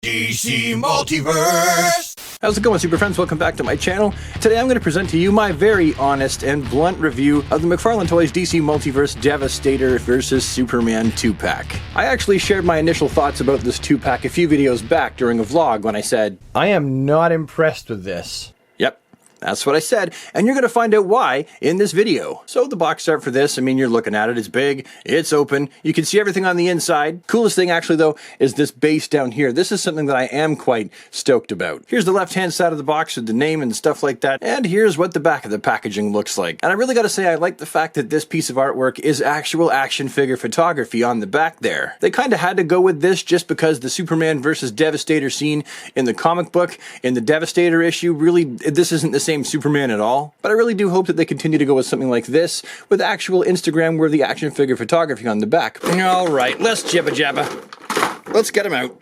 DC Multiverse! How's it going, super friends? Welcome back to my channel. Today I'm going to present to you my very honest and blunt review of the McFarlane Toys DC Multiverse Devastator vs. Superman 2-pack. I actually shared my initial thoughts about this 2-pack a few videos back during a vlog when I said, I am not impressed with this. Yep. That's what I said, and you're going to find out why in this video. So the box art for this, I mean, you're looking at it, it's big, it's open, you can see everything on the inside. Coolest thing actually though is this base down here. This is something that I am quite stoked about. Here's the left hand side of the box with the name and stuff like that, and here's what the back of the packaging looks like. And I really got to say I like the fact that this piece of artwork is actual action figure photography on the back there. They kind of had to go with this just because the Superman versus Devastator scene in the comic book, in the Devastator issue, really, this isn't the same Superman at all, but I really do hope that they continue to go with something like this, with actual Instagram-worthy action figure photography on the back. Alright, let's jibba jabba. Let's get him out.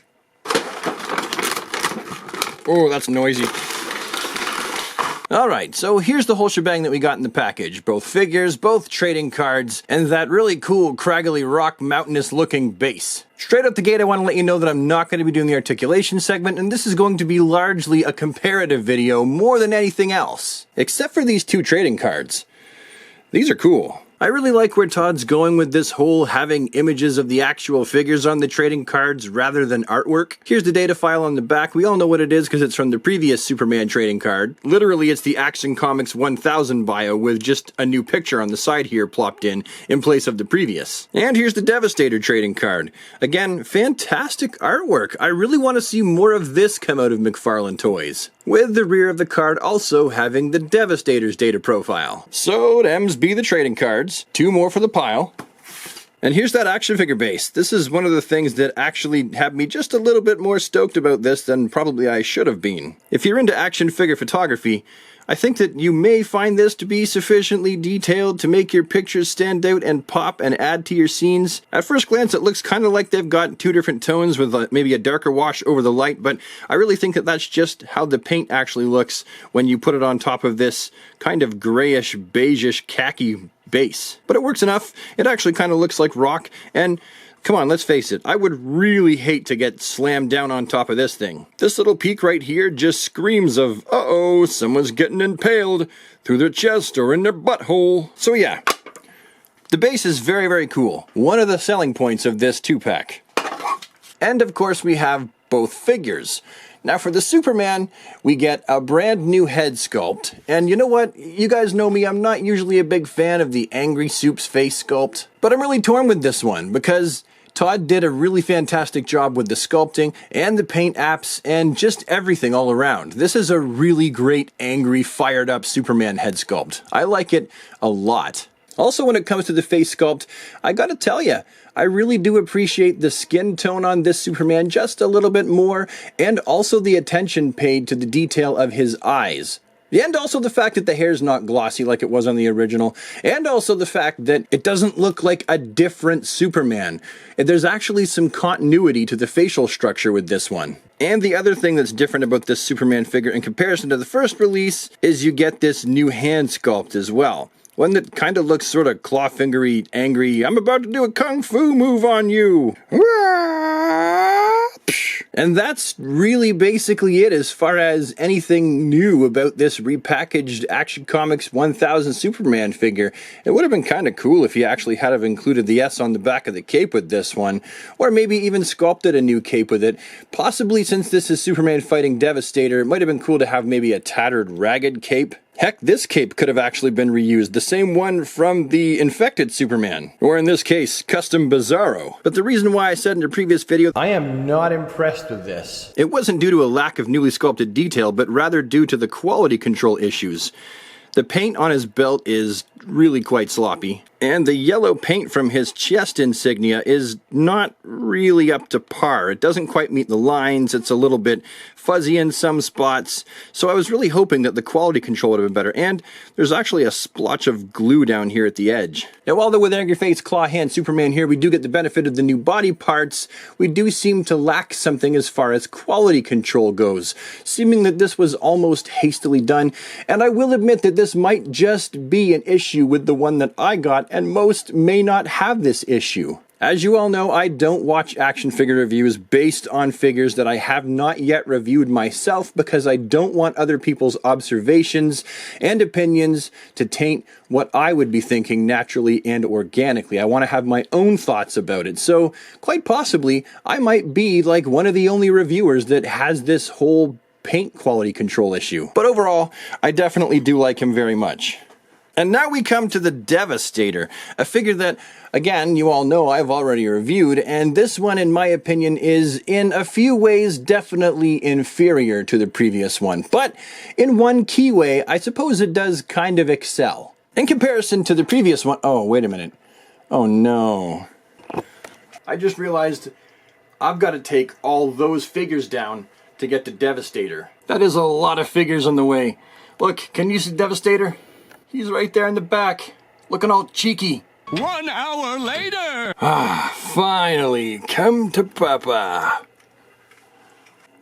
Oh, that's noisy. Alright, so here's the whole shebang that we got in the package. Both figures, both trading cards, and that really cool, craggly, rock mountainous looking base. Straight out the gate, I want to let you know that I'm not going to be doing the articulation segment, and this is going to be largely a comparative video more than anything else. Except for these two trading cards. These are cool. I really like where Todd's going with this whole having images of the actual figures on the trading cards rather than artwork. Here's the data file on the back. We all know what it is because it's from the previous Superman trading card. Literally, it's the Action Comics 1000 bio with just a new picture on the side here plopped in place of the previous. And here's the Devastator trading card. Again, fantastic artwork. I really want to see more of this come out of McFarlane Toys, with the rear of the card also having the Devastator's data profile. So, them's be the trading cards. Two more for the pile. And here's that action figure base. This is one of the things that actually have me just a little bit more stoked about this than probably I should have been. If you're into action figure photography, I think that you may find this to be sufficiently detailed to make your pictures stand out and pop and add to your scenes. At first glance, it looks kind of like they've got two different tones with maybe a darker wash over the light, but I really think that that's just how the paint actually looks when you put it on top of this kind of grayish, beigeish, khaki base. But it works enough. It actually kind of looks like rock, and come on, let's face it, I would really hate to get slammed down on top of this thing. This little peak right here just screams of, uh-oh, someone's getting impaled through their chest or in their butthole. So yeah, the base is very, very cool. One of the selling points of this 2-pack. And of course we have both figures. Now for the Superman, we get a brand new head sculpt, and you know what, you guys know me, I'm not usually a big fan of the Angry Soup's face sculpt, but I'm really torn with this one, because Todd did a really fantastic job with the sculpting, and the paint apps, and just everything all around. This is a really great, angry, fired up Superman head sculpt. I like it a lot. Also, when it comes to the face sculpt, I gotta tell you, I really do appreciate the skin tone on this Superman just a little bit more, and also the attention paid to the detail of his eyes. And also the fact that the hair's not glossy like it was on the original, and also the fact that it doesn't look like a different Superman. There's actually some continuity to the facial structure with this one. And the other thing that's different about this Superman figure in comparison to the first release is you get this new hand sculpt as well. One that kind of looks sort of claw-fingery, angry, I'm about to do a kung fu move on you. And that's really basically it as far as anything new about this repackaged Action Comics 1000 Superman figure. It would have been kind of cool if you actually had have included the S on the back of the cape with this one, or maybe even sculpted a new cape with it. Possibly, since this is Superman fighting Devastator, it might have been cool to have maybe a tattered, ragged cape. Heck, this cape could have actually been reused, the same one from the infected Superman, or in this case, Custom Bizarro. But the reason why I said in a previous video, I am not impressed with this, it wasn't due to a lack of newly sculpted detail, but rather due to the quality control issues. The paint on his belt is really quite sloppy, and the yellow paint from his chest insignia is not really up to par. It doesn't quite meet the lines, it's a little bit fuzzy in some spots, so I was really hoping that the quality control would have been better, and there's actually a splotch of glue down here at the edge. Now, although with Angry Face Claw Hand Superman here, we do get the benefit of the new body parts, we do seem to lack something as far as quality control goes, seeming that this was almost hastily done, and I will admit that this might just be an issue with the one that I got, and most may not have this issue. As you all know, I don't watch action figure reviews based on figures that I have not yet reviewed myself because I don't want other people's observations and opinions to taint what I would be thinking naturally and organically. I want to have my own thoughts about it. So, quite possibly, I might be like one of the only reviewers that has this whole paint quality control issue. But overall, I definitely do like him very much. And now we come to the Devastator, a figure that, again, you all know I've already reviewed, and this one, in my opinion, is in a few ways definitely inferior to the previous one. But in one key way, I suppose it does kind of excel. In comparison to the previous one, oh, wait a minute. Oh no. I just realized I've got to take all those figures down to get to Devastator. That is a lot of figures on the way. Look, can you see Devastator? He's right there in the back, looking all cheeky. 1 hour later! Ah, finally, come to Papa.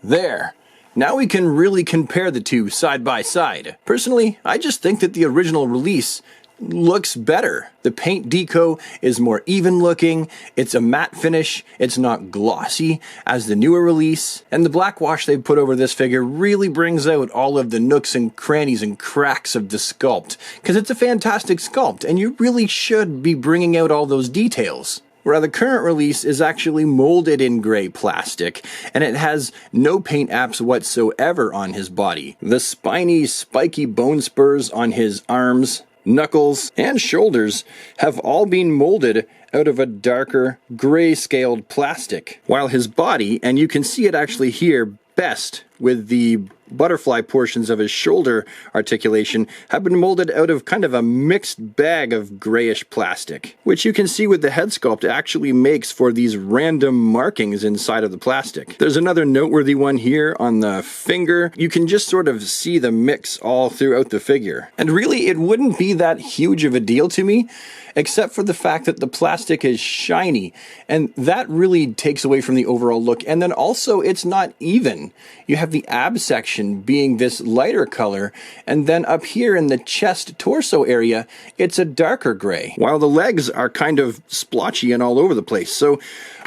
There. Now we can really compare the two side by side. Personally, I just think that the original release looks better. The paint deco is more even looking, it's a matte finish, it's not glossy as the newer release, and the black wash they put over this figure really brings out all of the nooks and crannies and cracks of the sculpt, because it's a fantastic sculpt and you really should be bringing out all those details. Where the current release is actually molded in gray plastic, and it has no paint apps whatsoever on his body. The spiny, spiky bone spurs on his arms, knuckles, and shoulders have all been molded out of a darker, gray-scaled plastic, while his body, and you can see it actually here best with the butterfly portions of his shoulder articulation, have been molded out of kind of a mixed bag of grayish plastic, which you can see with the head sculpt actually makes for these random markings inside of the plastic. There's another noteworthy one here on the finger. You can just sort of see the mix all throughout the figure. And really, it wouldn't be that huge of a deal to me, except for the fact that the plastic is shiny, and that really takes away from the overall look. And then also, it's not even. You have the ab section being this lighter color, and then up here in the chest torso area, it's a darker gray, while the legs are kind of splotchy and all over the place. So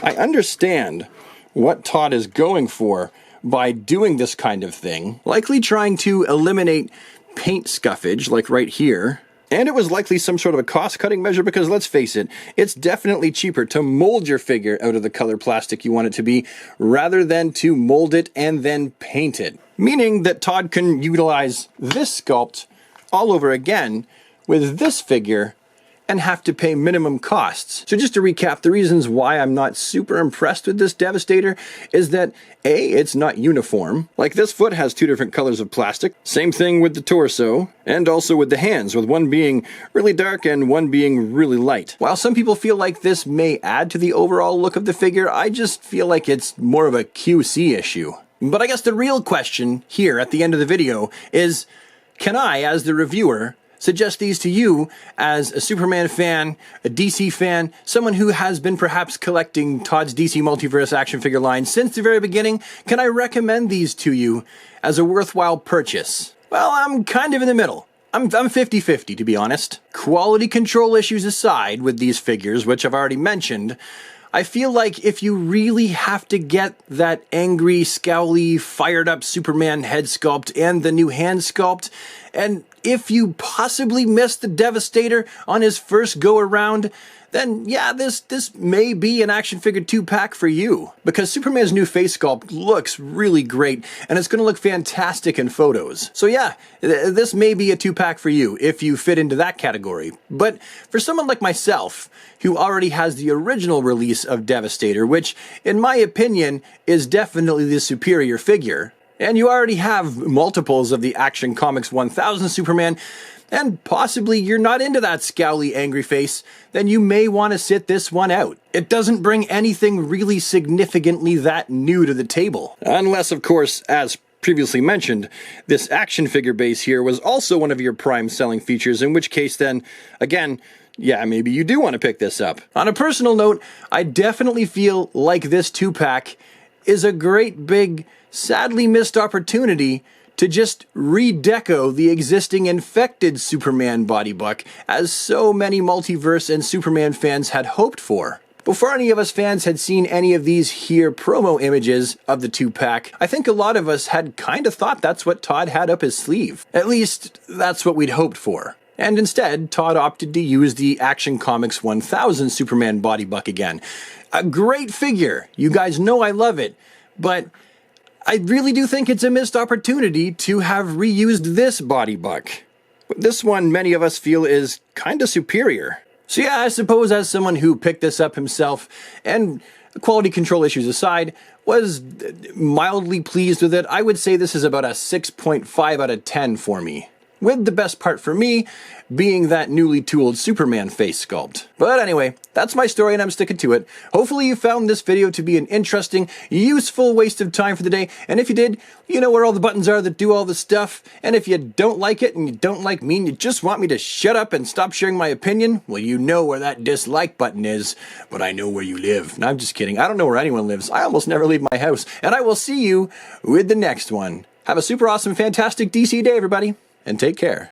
I understand what Todd is going for by doing this kind of thing, likely trying to eliminate paint scuffage, like right here. And it was likely some sort of a cost-cutting measure because, let's face it, it's definitely cheaper to mold your figure out of the color plastic you want it to be rather than to mold it and then paint it. Meaning that Todd can utilize this sculpt all over again with this figure and have to pay minimum costs. So just to recap, the reasons why I'm not super impressed with this Devastator is that A, it's not uniform. Like this foot has 2 different colors of plastic. Same thing with the torso, and also with the hands, with one being really dark and one being really light. While some people feel like this may add to the overall look of the figure, I just feel like it's more of a QC issue. But I guess the real question here at the end of the video is, can I, as the reviewer, suggest these to you as a Superman fan, a DC fan, someone who has been perhaps collecting Todd's DC Multiverse action figure line since the very beginning? Can I recommend these to you as a worthwhile purchase? Well, I'm kind of in the middle. I'm 50-50, to be honest. Quality control issues aside with these figures, which I've already mentioned, I feel like if you really have to get that angry, scowly, fired up Superman head sculpt and the new hand sculpt, and if you possibly missed the Devastator on his first go around, then yeah, this may be an action figure 2-pack for you. Because Superman's new face sculpt looks really great, and it's going to look fantastic in photos. So yeah, this may be a 2-pack for you if you fit into that category. But for someone like myself, who already has the original release of Devastator, which in my opinion is definitely the superior figure, and you already have multiples of the Action Comics 1000 Superman, and possibly you're not into that scowly, angry face, then you may want to sit this one out. It doesn't bring anything really significantly that new to the table. Unless, of course, as previously mentioned, this action figure base here was also one of your prime selling features, in which case then, again, yeah, maybe you do want to pick this up. On a personal note, I definitely feel like this 2-pack is a great big, sadly missed opportunity to just redeco the existing infected Superman body buck, as so many Multiverse and Superman fans had hoped for. Before any of us fans had seen any of these here promo images of the 2-pack, I think a lot of us had kind of thought that's what Todd had up his sleeve. At least, that's what we'd hoped for. And instead, Todd opted to use the Action Comics 1000 Superman body buck again. A great figure. You guys know I love it. But I really do think it's a missed opportunity to have reused this body buck. This one, many of us feel, is kinda superior. So yeah, I suppose as someone who picked this up himself, and quality control issues aside, was mildly pleased with it, I would say this is about a 6.5 out of 10 for me. With the best part for me being that newly tooled Superman face sculpt. But anyway, that's my story and I'm sticking to it. Hopefully you found this video to be an interesting, useful waste of time for the day. And if you did, you know where all the buttons are that do all the stuff. And if you don't like it and you don't like me and you just want me to shut up and stop sharing my opinion, well, you know where that dislike button is. But I know where you live. No, I'm just kidding. I don't know where anyone lives. I almost never leave my house. And I will see you with the next one. Have a super awesome, fantastic DC day, everybody. And take care.